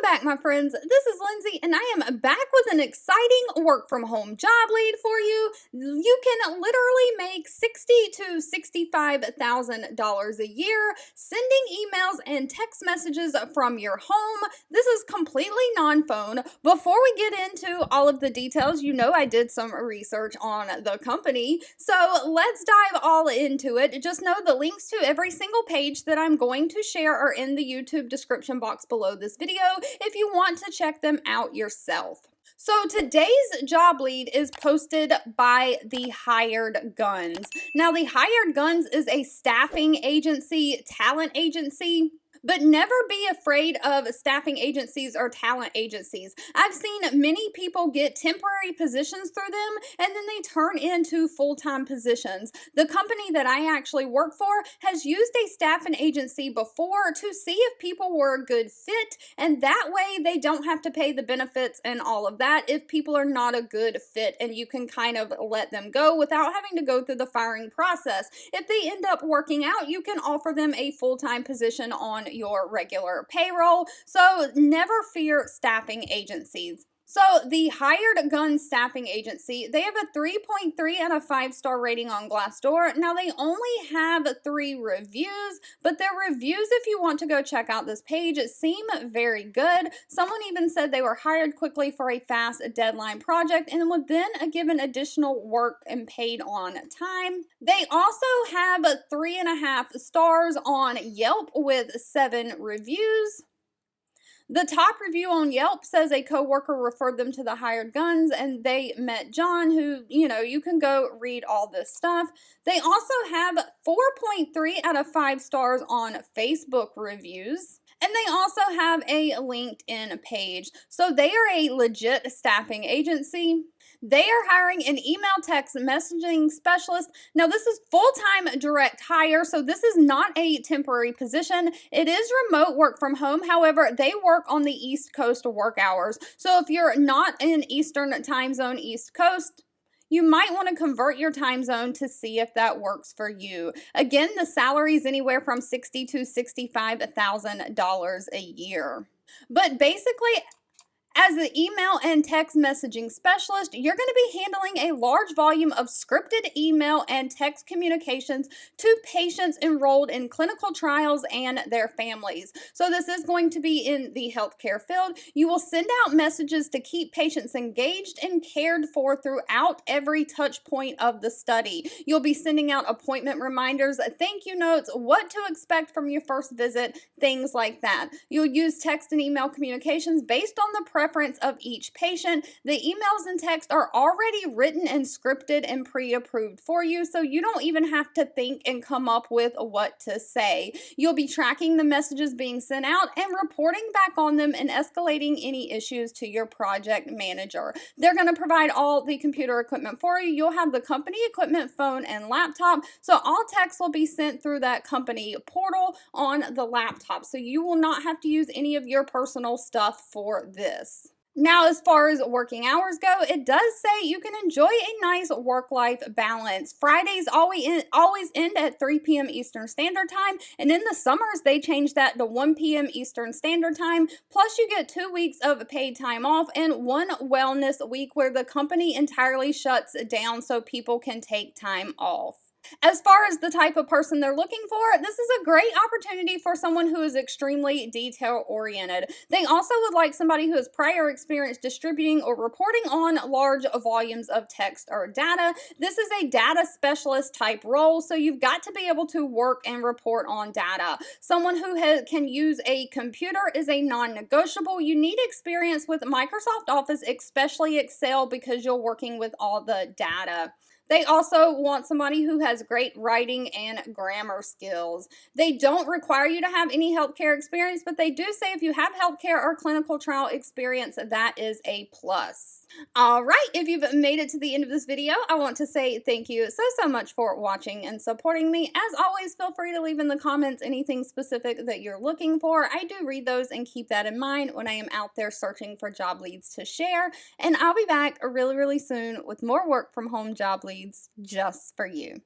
back, my friends. This is Lindsay, and I am back with an exciting work from home job lead for you. You can literally make $60,000 to $65,000 a year sending emails and text messages from your home. This is completely non-phone. Before we get into all of the details, you know I did some research on the company, so let's dive all into it. Just know the links to every single page that I'm going to share are in the YouTube description box below this video if you want to check them out yourself. So today's job lead is posted by The Hired Guns. Now, The Hired Guns is a staffing agency, talent agency. But never be afraid of staffing agencies or talent agencies. I've seen many people get temporary positions through them and then they turn into full-time positions. The company that I actually work for has used a staffing agency before to see if people were a good fit, and that way they don't have to pay the benefits and all of that if people are not a good fit, and you can kind of let them go without having to go through the firing process. If they end up working out, you can offer them a full-time position on your regular payroll. So never fear staffing agencies. So the Hired Gun Staffing Agency, they have a 3.3 out of 5-star rating on Glassdoor. Now they only have 3 reviews, but their reviews, if you want to go check out this page, seem very good. Someone even said they were hired quickly for a fast deadline project and were then given additional work and paid on time. They also have 3.5 stars on Yelp with 7 reviews. The top review on Yelp says a coworker referred them to the Hired Guns and they met John, who, you can go read all this stuff. They also have 4.3 out of 5 stars on Facebook reviews. And they also have a LinkedIn page. So they are a legit staffing agency. They are hiring an email text messaging specialist. Now, this is full-time direct hire, so this is not a temporary position. It is remote work from home. However, they work on the East Coast work hours. So if you're not in Eastern time zone, East Coast, you might want to convert your time zone to see if that works for you. Again, the salary is anywhere from $60,000 to $65,000 a year. But basically, as the email and text messaging specialist, you're going to be handling a large volume of scripted email and text communications to patients enrolled in clinical trials and their families. So this is going to be in the healthcare field. You will send out messages to keep patients engaged and cared for throughout every touch point of the study. You'll be sending out appointment reminders, thank you notes, what to expect from your first visit, things like that. You'll use text and email communications based on the preference of each patient. The emails and text are already written and scripted and pre-approved for you, so you don't even have to think and come up with what to say. You'll be tracking the messages being sent out and reporting back on them and escalating any issues to your project manager. They're going to provide all the computer equipment for you. You'll have the company equipment, phone, and laptop, so all texts will be sent through that company portal on the laptop, so you will not have to use any of your personal stuff for this. Now, as far as working hours go, it does say you can enjoy a nice work-life balance. Fridays always end at 3 p.m. Eastern Standard Time, and in the summers, they change that to 1 p.m. Eastern Standard Time. Plus, you get 2 weeks of paid time off and 1 wellness week where the company entirely shuts down so people can take time off. As far as the type of person they're looking for, this is a great opportunity for someone who is extremely detail-oriented. They also would like somebody who has prior experience distributing or reporting on large volumes of text or data. This is a data specialist type role, so you've got to be able to work and report on data. Someone who can use a computer is a non-negotiable. You need experience with Microsoft Office, especially Excel, because you're working with all the data. They also want somebody who has great writing and grammar skills. They don't require you to have any healthcare experience, but they do say if you have healthcare or clinical trial experience, that is a plus. All right, if you've made it to the end of this video, I want to say thank you so much for watching and supporting me. As always, feel free to leave in the comments anything specific that you're looking for. I do read those and keep that in mind when I am out there searching for job leads to share. And I'll be back really soon with more work from home job leads just for you.